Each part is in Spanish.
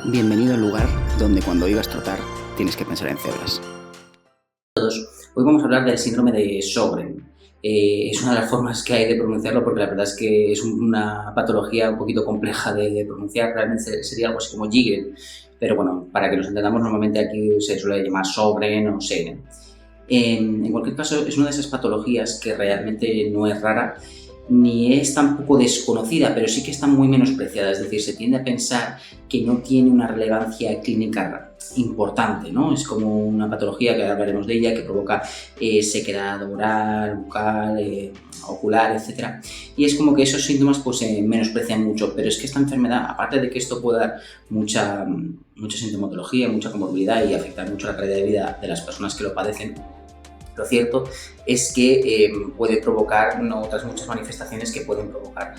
Bienvenido al lugar donde cuando oigas trotar tienes que pensar en cebras. Hoy vamos a hablar del síndrome de Sjögren. Es una de las formas que hay de pronunciarlo porque la verdad es que es una patología un poquito compleja de pronunciar, realmente sería algo así como Sjögren, pero bueno, para que nos entendamos normalmente aquí se suele llamar Sjögren o Sjögren. En cualquier caso, es una de esas patologías que realmente no es rara ni es tampoco desconocida, pero sí que está muy menospreciada, es decir, se tiende a pensar que no tiene una relevancia clínica importante, ¿no? Es como una patología, que ahora hablaremos de ella, que provoca sequedad oral, bucal, ocular, etc. Y es como que esos síntomas pues se menosprecian mucho, pero es que esta enfermedad, aparte de que esto puede dar mucha sintomatología, mucha comorbilidad y afectar mucho la calidad de vida de las personas que lo padecen, lo cierto es que puede provocar otras muchas manifestaciones que pueden provocar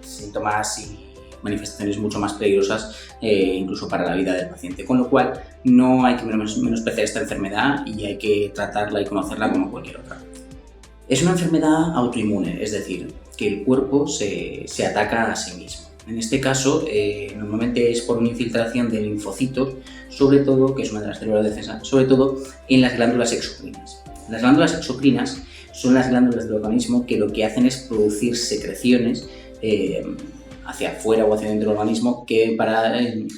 síntomas y manifestaciones mucho más peligrosas incluso para la vida del paciente, con lo cual no hay que menospreciar esta enfermedad y hay que tratarla y conocerla como cualquier otra. Es una enfermedad autoinmune, es decir, que el cuerpo se ataca a sí mismo. En este caso, normalmente es por una infiltración de linfocitos, sobre todo, que es una de las células de defensa, sobre todo en las glándulas exocrinas. Las glándulas exocrinas son las glándulas del organismo que lo que hacen es producir secreciones hacia afuera o hacia dentro del organismo que para el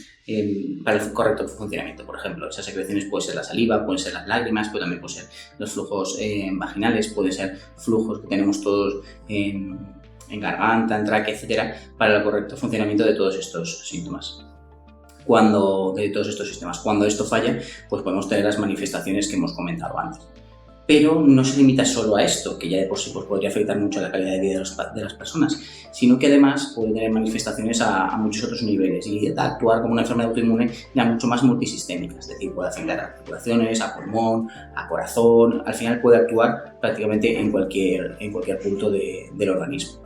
correcto funcionamiento. Por ejemplo, esas secreciones pueden ser la saliva, pueden ser las lágrimas, pero también pueden ser los flujos vaginales, pueden ser flujos que tenemos todos en garganta, en tráquea, etcétera, para el correcto funcionamiento de todos estos síntomas. Cuando esto falla, pues podemos tener las manifestaciones que hemos comentado antes. Pero no se limita solo a esto, que ya de por sí pues, podría afectar mucho a la calidad de vida de las personas, sino que además puede tener manifestaciones a muchos otros niveles y actuar como una enfermedad autoinmune ya mucho más multisistémica, es decir, puede afectar a articulaciones, a pulmón, a corazón, al final puede actuar prácticamente en cualquier punto del organismo.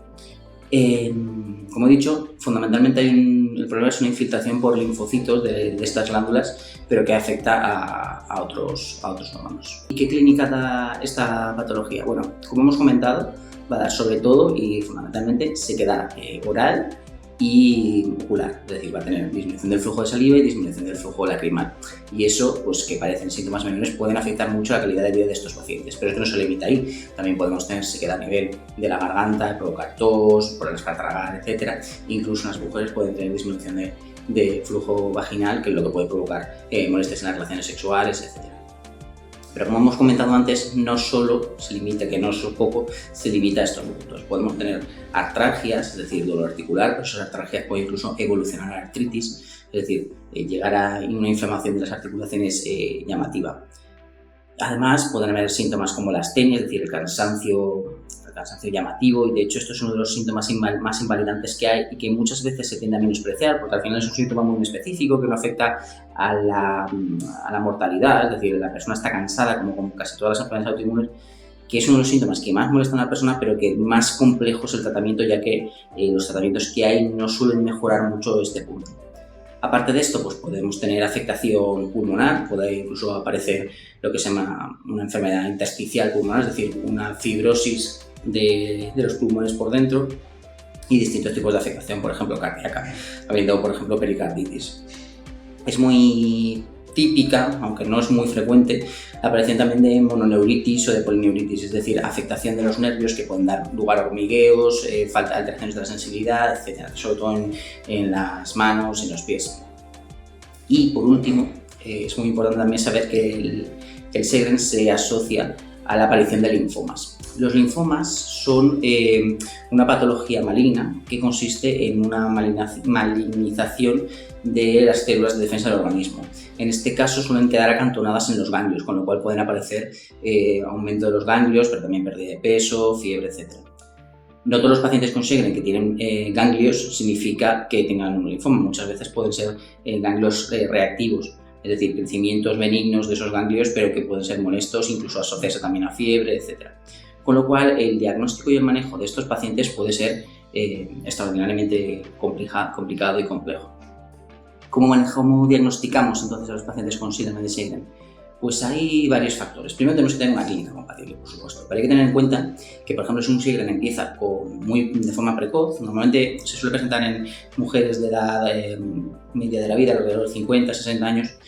Como he dicho, fundamentalmente el problema es una infiltración por linfocitos de estas glándulas, pero que afecta a otros órganos. ¿Y qué clínica da esta patología? Bueno, como hemos comentado, va a dar sobre todo y fundamentalmente sequedad oral y ocular, es decir, va a tener disminución del flujo de saliva y disminución del flujo lacrimal. Y eso, pues que parecen síntomas menores, pueden afectar mucho la calidad de vida de estos pacientes. Pero esto no se limita ahí, también podemos tener sequedad a nivel de la garganta, provocar tos, problemas para tragar, etc. Incluso en las mujeres pueden tener disminución de flujo vaginal, que es lo que puede provocar molestias en las relaciones sexuales, etc. Pero como hemos comentado antes, no solo se limita, que no es poco, se limita a estos puntos. Podemos tener artralgias, es decir, dolor articular, pero esas artralgias pueden incluso evolucionar a artritis, es decir, llegar a una inflamación de las articulaciones llamativa. Además, pueden haber síntomas como la astenia, es decir, el cansancio llamativo, y de hecho esto es uno de los síntomas más invalidantes que hay y que muchas veces se tiende a menospreciar porque al final es un síntoma muy específico que no afecta a la mortalidad, es decir, la persona está cansada como casi todas las enfermedades autoinmunes, que es uno de los síntomas que más molestan a la persona, pero que más complejo es el tratamiento, ya que los tratamientos que hay no suelen mejorar mucho este punto. Aparte de esto, pues podemos tener afectación pulmonar, puede incluso aparecer lo que se llama una enfermedad intersticial pulmonar, es decir, una fibrosis de los pulmones por dentro y distintos tipos de afectación, por ejemplo cardíaca, habiendo por ejemplo pericarditis. Es muy típica, aunque no es muy frecuente, la aparición también de mononeuritis o de polineuritis, es decir, afectación de los nervios que pueden dar lugar a hormigueos, falta de alteraciones de la sensibilidad, etc., sobre todo en las manos, en los pies. Y por último, es muy importante también saber que el Sjögren se asocia a la aparición de linfomas. Los linfomas son una patología maligna que consiste en una malignización de las células de defensa del organismo. En este caso suelen quedar acantonadas en los ganglios, con lo cual pueden aparecer aumento de los ganglios, pero también pérdida de peso, fiebre, etc. No todos los pacientes con Sjögren que tienen ganglios significa que tengan un linfoma. Muchas veces pueden ser ganglios reactivos, es decir, crecimientos benignos de esos ganglios, pero que pueden ser molestos, incluso asociarse también a fiebre, etc. Con lo cual, el diagnóstico y el manejo de estos pacientes puede ser extraordinariamente complicado y complejo. ¿Cómo diagnosticamos entonces a los pacientes con síndrome de Sjögren? Pues hay varios factores. Primero tenemos que tener una clínica compatible, por supuesto, pero hay que tener en cuenta que, por ejemplo, si un Sjögren empieza de forma precoz, normalmente se suele presentar en mujeres de edad media de la vida, alrededor de 50, 60 años,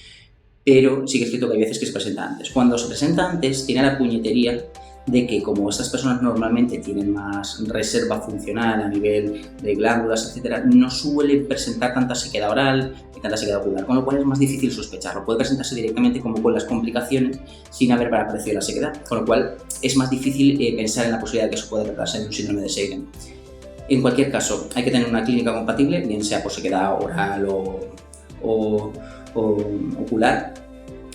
pero sí que es cierto que hay veces que se presenta antes. Cuando se presenta antes, tiene la puñetería de que, como estas personas normalmente tienen más reserva funcional a nivel de glándulas, etc., no suelen presentar tanta sequedad oral y tanta sequedad ocular, con lo cual es más difícil sospecharlo. Puede presentarse directamente como con las complicaciones sin haber aparecido la sequedad, con lo cual es más difícil pensar en la posibilidad de que eso pueda tratarse en un síndrome de Sjögren. En cualquier caso, hay que tener una clínica compatible, bien sea por sequedad oral o ocular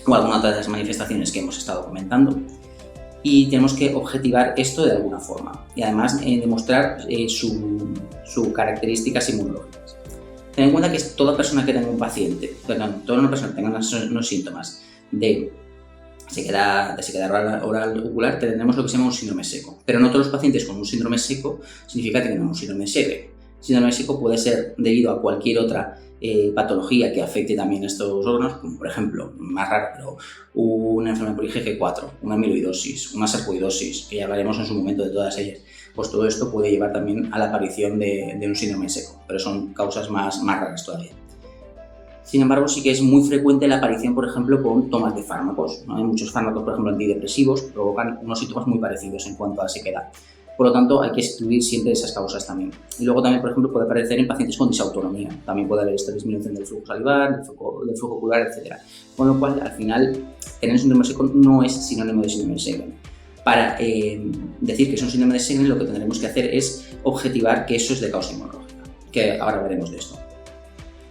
o alguna otra de las manifestaciones que hemos estado comentando. Y tenemos que objetivar esto de alguna forma y además demostrar sus características inmunológicas. Ten en cuenta que toda persona que tenga toda una persona que tenga unos síntomas de sequedad oral ocular, tendremos lo que se llama un síndrome seco. Pero no todos los pacientes con un síndrome seco significa que tengan un síndrome Sjögren. El síndrome seco puede ser debido a cualquier otra patología que afecte también a estos órganos, como por ejemplo, más raro, pero una enfermedad por IgG4, una amiloidosis, una sarcoidosis, que ya hablaremos en su momento de todas ellas. Pues todo esto puede llevar también a la aparición de un síndrome seco, pero son causas más raras todavía. Sin embargo, sí que es muy frecuente la aparición, por ejemplo, con tomas de fármacos, ¿no? Hay muchos fármacos, por ejemplo, antidepresivos, provocan unos síntomas muy parecidos en cuanto a sequedad. Por lo tanto, hay que excluir siempre esas causas también. Y luego también, por ejemplo, puede aparecer en pacientes con disautonomía. También puede haber esta disminución del flujo salivar, del flujo ocular, etc. Con lo cual, al final, tener síndrome seco no es sinónimo de síndrome de Sjögren. Para decir que es un síndrome de Sjögren, lo que tendremos que hacer es objetivar que eso es de causa inmunológica, que ahora veremos de esto.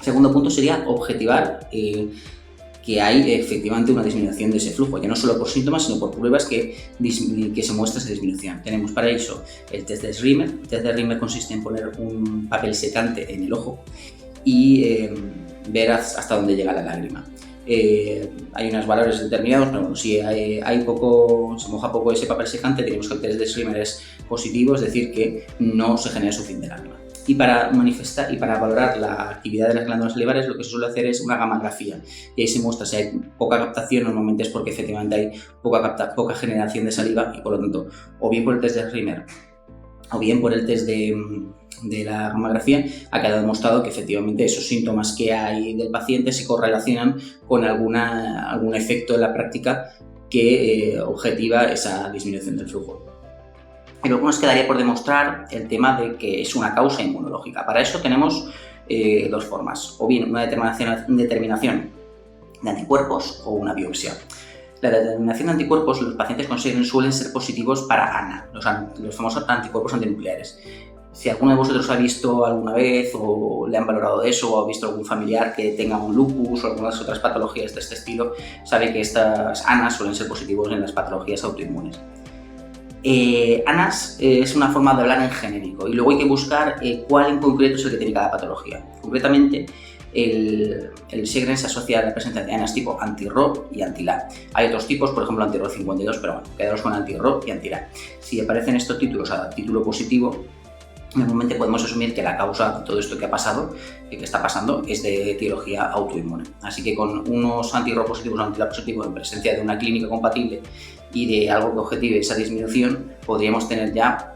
Segundo punto sería objetivar que hay efectivamente una disminución de ese flujo, ya no solo por síntomas, sino por pruebas que se muestra esa disminución. Tenemos para eso el test de Schreiber. El test de Schreiber consiste en poner un papel secante en el ojo y ver hasta dónde llega la lágrima. Hay unos valores determinados, pero bueno, si se moja poco ese papel secante, tenemos que el test de Schreiber es positivo, es decir, que no se genera suficiente lágrima. Y para manifestar y para valorar la actividad de las glándulas salivares, lo que se suele hacer es una gammagrafía. Y ahí se muestra si hay poca captación, normalmente es porque efectivamente hay poca generación de saliva y por lo tanto, o bien por el test de Schreiber o bien por el test de la gammagrafía, ha quedado demostrado que efectivamente esos síntomas que hay del paciente se correlacionan con algún efecto en la práctica que objetiva esa disminución del flujo. Y luego nos quedaría por demostrar el tema de que es una causa inmunológica. Para eso tenemos dos formas, o bien una determinación de anticuerpos o una biopsia. La determinación de anticuerpos, los pacientes con Sjögren suelen ser positivos para ANA, los famosos anticuerpos antinucleares. Si alguno de vosotros ha visto alguna vez o le han valorado de eso o ha visto algún familiar que tenga un lupus o algunas otras patologías de este estilo, sabe que estas ANAs suelen ser positivos en las patologías autoinmunes. ANAS es una forma de hablar en genérico y luego hay que buscar cuál en concreto es el que tiene cada patología. Concretamente, el Sjögren se asocia a la presencia de ANAS tipo anti-RO y anti-LA. Hay otros tipos, por ejemplo anti-RO52, pero bueno, quedaros con anti-RO y anti-LA. Si aparecen estos títulos a título positivo, normalmente podemos asumir que la causa de todo esto que ha pasado, que está pasando, es de etiología autoinmune. Así que con unos anti-RO positivos o anti-LA positivos en presencia de una clínica compatible y de algo que objetive esa disminución, podríamos tener ya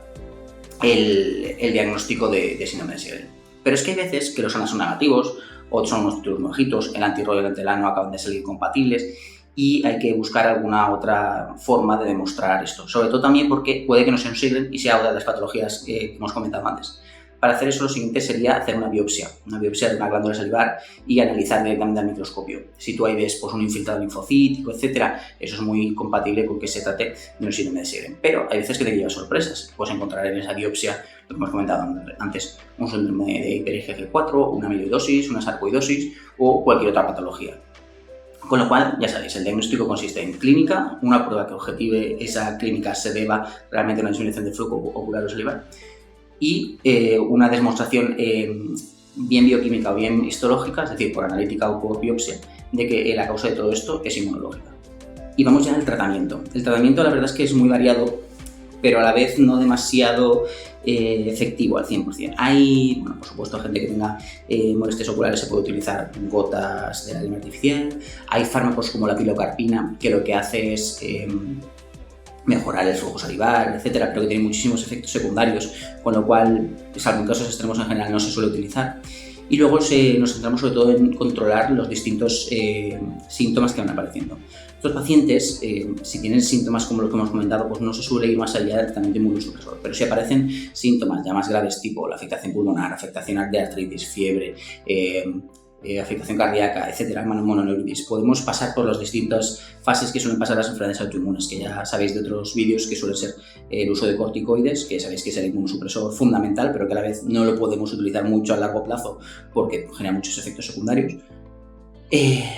el diagnóstico de síndrome de Sjögren. Pero es que hay veces que los ANAS son negativos, otros son unos títulos muy bajitos, el anti-RO y el anti-LA no acaban de salir compatibles y hay que buscar alguna otra forma de demostrar esto. Sobre todo también porque puede que no sea un Sjögren y sea otra de las patologías que hemos comentado antes. Para hacer eso, lo siguiente sería hacer una biopsia de una glándula salivar y analizar directamente al microscopio. Si tú ahí ves un infiltrado linfocítico, etc., eso es muy compatible con que se trate de un síndrome de Sjögren. Pero hay veces que te lleva sorpresas. Puedes encontrar en esa biopsia, lo que hemos comentado antes, un síndrome de hiper-IgG4, una amiloidosis, una sarcoidosis o cualquier otra patología. Con lo cual, ya sabéis, el diagnóstico consiste en clínica, una prueba que objetive esa clínica se deba realmente a una disminución del flujo ocular o salivar, y una demostración bien bioquímica o bien histológica, es decir, por analítica o por biopsia, de que la causa de todo esto es inmunológica. Y vamos ya al tratamiento. El tratamiento, la verdad es que es muy variado pero a la vez no demasiado efectivo al 100%. Hay, bueno, por supuesto, gente que tenga molestias oculares se puede utilizar gotas de lágrima artificial. Hay fármacos como la pilocarpina, que lo que hace es mejorar el flujo salival, etcétera, pero que tiene muchísimos efectos secundarios, con lo cual, salvo en casos extremos, en general no se suele utilizar. Y luego nos centramos sobre todo en controlar los distintos síntomas que van apareciendo. Estos pacientes, si tienen síntomas como los que hemos comentado, pues no se suele ir más allá del tratamiento inmunosupresor, pero si aparecen síntomas ya más graves, tipo la afectación pulmonar, afectación de artritis, fiebre, afectación cardíaca, etcétera, mononeuritis, podemos pasar por las distintas fases que suelen pasar las enfermedades autoinmunes, que ya sabéis de otros vídeos, que suele ser el uso de corticoides, que sabéis que es el inmunosupresor fundamental, pero que a la vez no lo podemos utilizar mucho a largo plazo porque genera muchos efectos secundarios.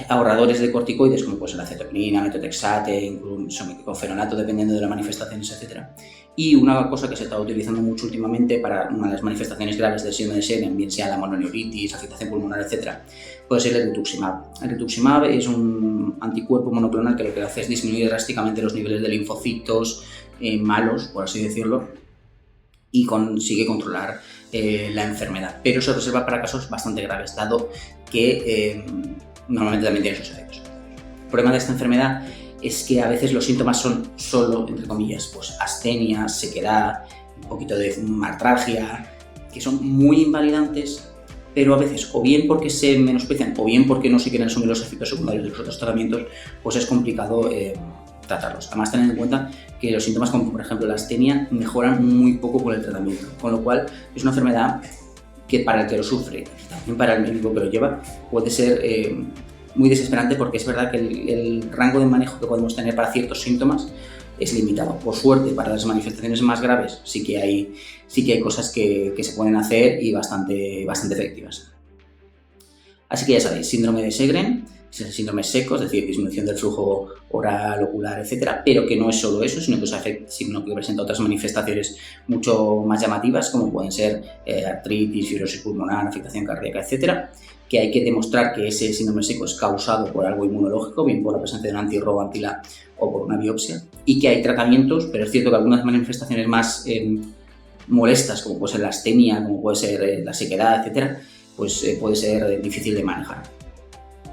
Ahorradores de corticoides, como puede ser la cetocnina, metotrexate, incluso micofenonato, dependiendo de las manifestaciones, etcétera. Y una cosa que se está utilizando mucho últimamente para una de las manifestaciones graves del síndrome de Sjögren, bien sea la mononeuritis, afectación pulmonar, etcétera, puede ser el rituximab. El rituximab es un anticuerpo monoclonal que lo que hace es disminuir drásticamente los niveles de linfocitos malos, por así decirlo, y consigue controlar la enfermedad. Pero se reserva para casos bastante graves, dado que normalmente también tiene sus efectos. El problema de esta enfermedad es que a veces los síntomas son solo, entre comillas, pues astenia, sequedad, un poquito de artralgia, que son muy invalidantes, pero a veces o bien porque se menosprecian o bien porque no se quieren asumir los efectos secundarios de los otros tratamientos, pues es complicado tratarlos. Además, tened en cuenta que los síntomas como por ejemplo la astenia mejoran muy poco con el tratamiento, con lo cual es una enfermedad que para el que lo sufre y también para el médico que lo lleva puede ser muy desesperante, porque es verdad que el rango de manejo que podemos tener para ciertos síntomas es limitado. Por suerte, para las manifestaciones más graves sí que hay cosas que se pueden hacer y bastante efectivas. Así que ya sabéis, síndrome de Sjögren es el síndrome seco, es decir, disminución del flujo oral, ocular, etcétera, pero que no es solo eso, sino que presenta otras manifestaciones mucho más llamativas, como pueden ser artritis, fibrosis pulmonar, afectación cardíaca, etcétera, que hay que demostrar que ese síndrome seco es causado por algo inmunológico, bien por la presencia de un anti-RO, anti-LA o por una biopsia, y que hay tratamientos, pero es cierto que algunas manifestaciones más molestas, como puede ser la astenia, como puede ser la sequedad, etcétera, pues puede ser difícil de manejar.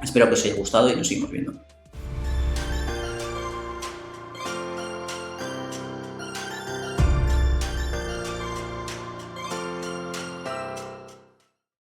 Espero que os haya gustado y nos seguimos viendo.